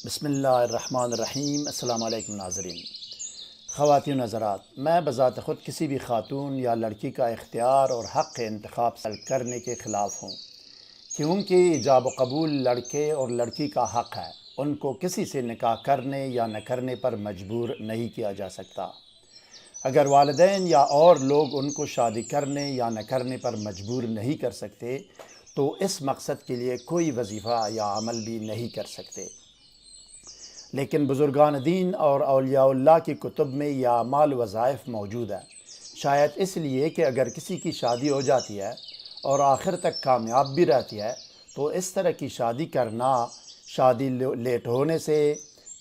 بسم اللہ الرحمن الرحیم۔ السلام علیکم ناظرین۔ خواتین و حضرات، میں بذات خود کسی بھی خاتون یا لڑکی کا اختیار اور حق انتخاب کرنے کے خلاف ہوں، کیونکہ ایجاب و قبول لڑکے اور لڑکی کا حق ہے۔ ان کو کسی سے نکاح کرنے یا نہ کرنے پر مجبور نہیں کیا جا سکتا۔ اگر والدین یا اور لوگ ان کو شادی کرنے یا نہ کرنے پر مجبور نہیں کر سکتے تو اس مقصد کے لیے کوئی وظیفہ یا عمل بھی نہیں کر سکتے۔ لیکن بزرگان دین اور اولیاء اللہ کی کتب میں یہ اعمال وظائف موجود ہے، شاید اس لیے کہ اگر کسی کی شادی ہو جاتی ہے اور آخر تک کامیاب بھی رہتی ہے تو اس طرح کی شادی کرنا شادی لیٹ ہونے سے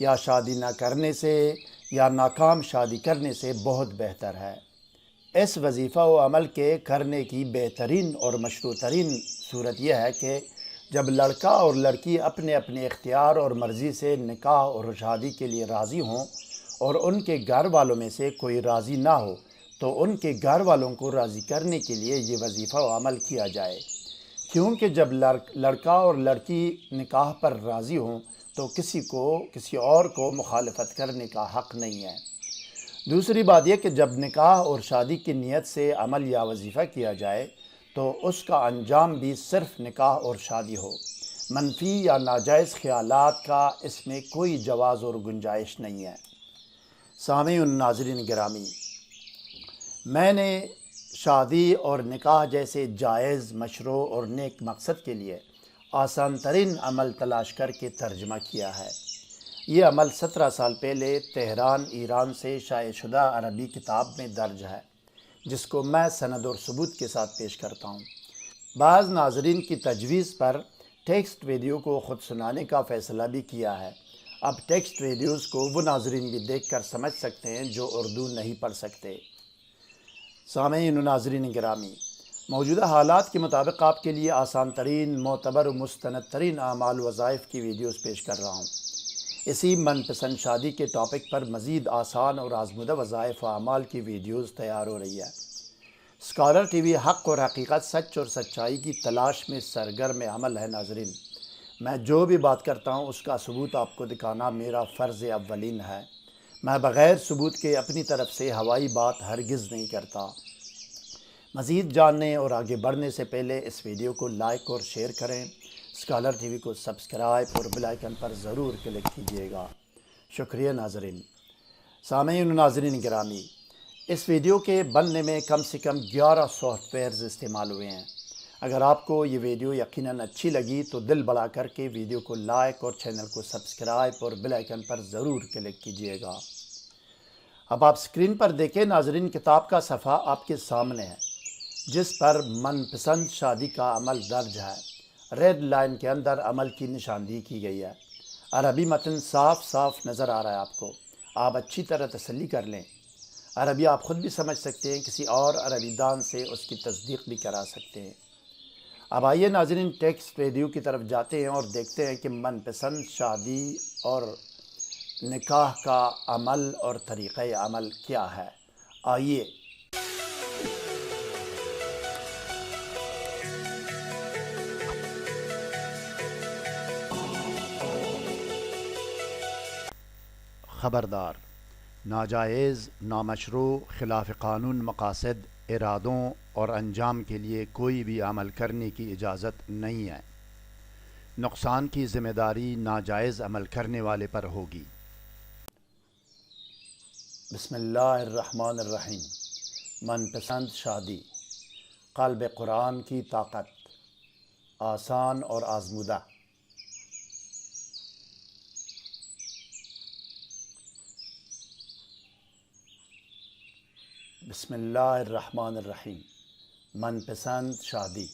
یا شادی نہ کرنے سے یا ناکام شادی کرنے سے بہت بہتر ہے۔ اس وظیفہ و عمل کے کرنے کی بہترین اور مشروع ترین صورت یہ ہے کہ جب لڑکا اور لڑکی اپنے اپنے اختیار اور مرضی سے نکاح اور شادی کے لیے راضی ہوں اور ان کے گھر والوں میں سے کوئی راضی نہ ہو تو ان کے گھر والوں کو راضی کرنے کے لیے یہ وظیفہ و عمل کیا جائے، کیونکہ جب لڑکا اور لڑکی نکاح پر راضی ہوں تو کسی اور کو مخالفت کرنے کا حق نہیں ہے۔ دوسری بات یہ کہ جب نکاح اور شادی کی نیت سے عمل یا وظیفہ کیا جائے تو اس کا انجام بھی صرف نکاح اور شادی ہو، منفی یا ناجائز خیالات کا اس میں کوئی جواز اور گنجائش نہیں ہے۔ سامعین ناظرین گرامی، میں نے شادی اور نکاح جیسے جائز، مشروع اور نیک مقصد کے لیے آسان ترین عمل تلاش کر کے ترجمہ کیا ہے۔ یہ عمل 17 سال پہلے تہران، ایران سے شائع شدہ عربی کتاب میں درج ہے، جس کو میں سند اور ثبوت کے ساتھ پیش کرتا ہوں۔ بعض ناظرین کی تجویز پر ٹیکسٹ ویڈیو کو خود سنانے کا فیصلہ بھی کیا ہے۔ اب ٹیکسٹ ویڈیوز کو وہ ناظرین بھی دیکھ کر سمجھ سکتے ہیں جو اردو نہیں پڑھ سکتے۔ سامعین و ناظرین گرامی، موجودہ حالات کے مطابق آپ کے لیے آسان ترین، معتبر و مستند ترین اعمال وظائف کی ویڈیوز پیش کر رہا ہوں۔ اسی من پسند شادی کے ٹاپک پر مزید آسان اور آزمودہ وظائف و اعمال کی ویڈیوز تیار ہو رہی ہے۔ اسکالر ٹی وی حق اور حقیقت، سچ اور سچائی کی تلاش میں سرگرم عمل ہے۔ ناظرین، میں جو بھی بات کرتا ہوں اس کا ثبوت آپ کو دکھانا میرا فرض اولین ہے۔ میں بغیر ثبوت کے اپنی طرف سے ہوائی بات ہرگز نہیں کرتا۔ مزید جاننے اور آگے بڑھنے سے پہلے اس ویڈیو کو لائک اور شیئر کریں، اسکالر ٹی وی کو سبسکرائب اور بیل آئیکن پر ضرور کلک کیجیے گا۔ شکریہ ناظرین۔ سامعین و ناظرین گرامی، اس ویڈیو کے بننے میں کم سے کم 11 سافٹ ویئرز استعمال ہوئے ہیں۔ اگر آپ کو یہ ویڈیو یقیناً اچھی لگی تو دل بڑا کر کے ویڈیو کو لائک اور چینل کو سبسکرائب اور بیل آئیکن پر ضرور کلک کیجیے گا۔ اب آپ اسکرین پر دیکھیں ناظرین، کتاب کا صفحہ آپ کے سامنے ہے جس پر من پسند شادی کا عمل درج ہے۔ ریڈ لائن کے اندر عمل کی نشاندہی کی گئی ہے۔ عربی متن صاف صاف نظر آ رہا ہے آپ کو۔ آپ اچھی طرح تسلی کر لیں، عربی آپ خود بھی سمجھ سکتے ہیں، کسی اور عربی دان سے اس کی تصدیق بھی کرا سکتے ہیں۔ اب آئیے ناظرین، ٹیکسٹ ویڈیو کی طرف جاتے ہیں اور دیکھتے ہیں کہ من پسند شادی اور نکاح کا عمل اور طریقہ عمل کیا ہے۔ آئیے۔ خبردار، ناجائز، نامشروع، خلاف قانون مقاصد، ارادوں اور انجام کے لیے کوئی بھی عمل کرنے کی اجازت نہیں ہے۔ نقصان کی ذمہ داری ناجائز عمل کرنے والے پر ہوگی۔ بسم اللہ الرحمن الرحیم۔ من پسند شادی، قلب قرآن کی طاقت، آسان اور آزمودہ۔ بسم اللہ الرحمن الرحیم۔ من پسند شادی۔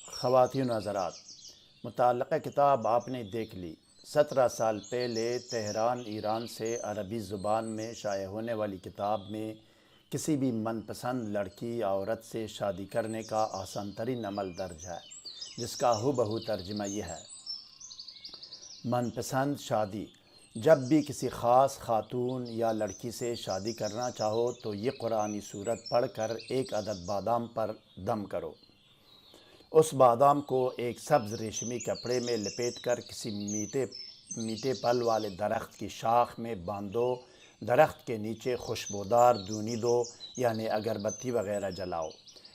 خواتین و حضرات، متعلقہ کتاب آپ نے دیکھ لی۔ 17 سال پہلے تہران، ایران سے عربی زبان میں شائع ہونے والی کتاب میں کسی بھی من پسند لڑکی یا عورت سے شادی کرنے کا آسان ترین عمل درج ہے، جس کا ہو ترجمہ یہ ہے۔ من پسند شادی، جب بھی کسی خاص خاتون یا لڑکی سے شادی کرنا چاہو تو یہ قرآنی سورت پڑھ کر 1 عدد بادام پر دم کرو۔ اس بادام کو ایک سبز ریشمی کپڑے میں لپیٹ کر کسی میٹھے میٹھے پھل والے درخت کی شاخ میں باندھو، درخت کے نیچے خوشبودار دونی دو یعنی اگربتی وغیرہ جلاؤ،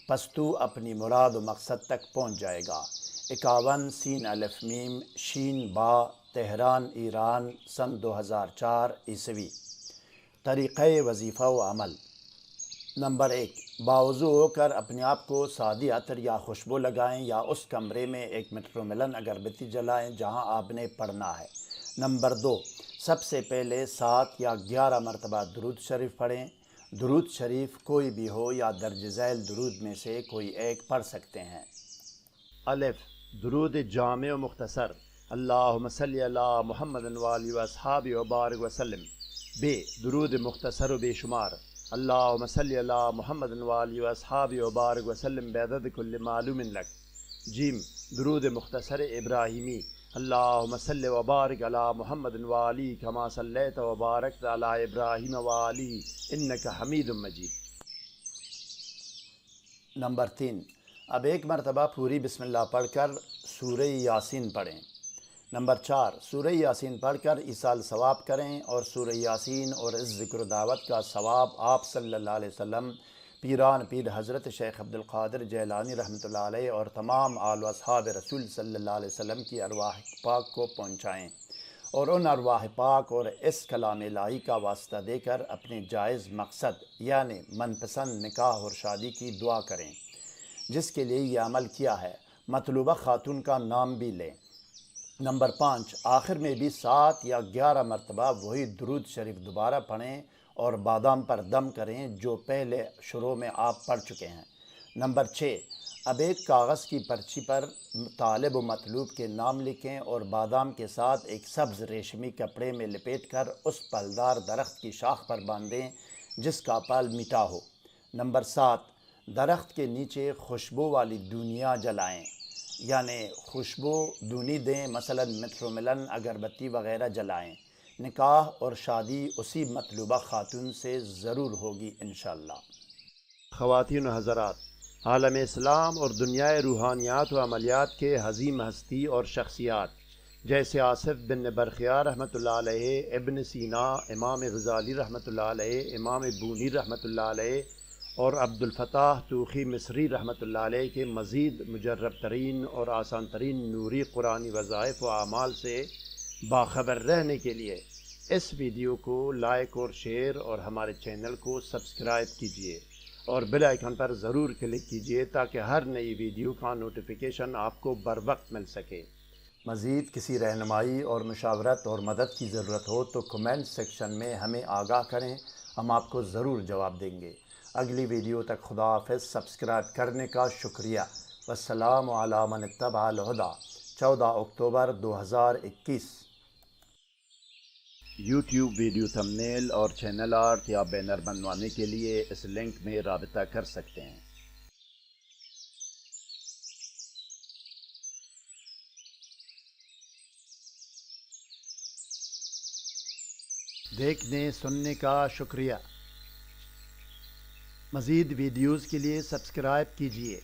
پس تو اپنی مراد و مقصد تک پہنچ جائے گا۔ 51 سین الف میم شین با، تہران ایران، سن 2004 عیسوی۔ طریقہ وظیفہ و عمل: نمبر 1، باوضو ہو کر اپنے آپ کو سادی عطر یا خوشبو لگائیں یا اس کمرے میں ایک میٹروملن اگربتی جلائیں جہاں آپ نے پڑھنا ہے۔ نمبر 2، سب سے پہلے 7 یا 11 مرتبہ درود شریف پڑھیں۔ درود شریف کوئی بھی ہو یا درج ذیل درود میں سے کوئی ایک پڑھ سکتے ہیں۔ الف، درود جامع و مختصر، اللہم صلی علی محمد وآلہ واصحابہ وبارک وسلم۔ ب، درود مختصر و بے شمار، اللہم صلی علی محمد وآلہ واصحابہ وبارک وسلم بعدد کل معلوم لک۔ جیم، درود مختصر ابراہیمی، اللہم صلی وبارک علی محمد وآلہ کما صلیت وبارکت علی ابراہیم وآلہ انک حمید مجید۔ نمبر 3، اب ایک مرتبہ پوری بسم اللہ پڑھ کر سورہ یاسین پڑھیں۔ نمبر 4، سورہ یاسین پڑھ کر ایصال ثواب کریں اور سورہ یاسین اور اس ذکر و دعوت کا ثواب آپ صلی اللہ علیہ وسلم، پیران پیر حضرت شیخ عبدالقادر جیلانی رحمۃ اللہ علیہ اور تمام آل و اصحاب رسول صلی اللہ علیہ وسلم کی ارواح پاک کو پہنچائیں، اور ان ارواح پاک اور اس کلام الہی کا واسطہ دے کر اپنے جائز مقصد یعنی من پسند نکاح اور شادی کی دعا کریں، جس کے لیے یہ عمل کیا ہے۔ مطلوبہ خاتون کا نام بھی لیں۔ نمبر 5، آخر میں بھی 7 یا 11 مرتبہ وہی درود شریف دوبارہ پڑھیں اور بادام پر دم کریں جو پہلے شروع میں آپ پڑھ چکے ہیں۔ نمبر 6، اب ایک کاغذ کی پرچی پر طالب و مطلوب کے نام لکھیں اور بادام کے ساتھ ایک سبز ریشمی کپڑے میں لپیٹ کر اس پھلدار درخت کی شاخ پر باندھیں جس کا پھل میٹھا ہو۔ نمبر 7، درخت کے نیچے خوشبو والی دونیاں جلائیں، یعنی خوشبو دونی دیں، مثلا میٹروملن اگربتی وغیرہ جلائیں۔ نکاح اور شادی اسی مطلوبہ خاتون سے ضرور ہوگی انشاءاللہ۔ خواتین و حضرات، عالم اسلام اور دنیا روحانیات و عملیات کے عظیم ہستی اور شخصیات جیسے آصف بن برخیار رحمۃ اللہ علیہ، ابن سینا، امام غزالی رحمۃ اللہ علیہ، امام بونی رحمۃ اللہ علیہ اور عبد الفتاح توخی مصری رحمۃ اللہ علیہ کے مزید مجرب ترین اور آسان ترین نوری قرآنی وظائف و اعمال سے باخبر رہنے کے لیے اس ویڈیو کو لائک اور شیئر اور ہمارے چینل کو سبسکرائب کیجیے اور بیل آئیکن پر ضرور کلک کیجیے تاکہ ہر نئی ویڈیو کا نوٹیفیکیشن آپ کو بر وقت مل سکے۔ مزید کسی رہنمائی اور مشاورت اور مدد کی ضرورت ہو تو کمنٹ سیکشن میں ہمیں آگاہ کریں، ہم آپ کو ضرور جواب دیں گے۔ اگلی ویڈیو تک خدا حافظ۔ سبسکرائب کرنے کا شکریہ۔ والسلام علی من اتبع الہدی۔ 14 اکتوبر 2021۔ یوٹیوب ویڈیو تھمبنیل اور چینل آرٹ یا بینر بنوانے کے لیے اس لنک میں رابطہ کر سکتے ہیں۔ دیکھنے سننے کا شکریہ۔ مزید ویڈیوز کے لیے سبسکرائب کیجیے۔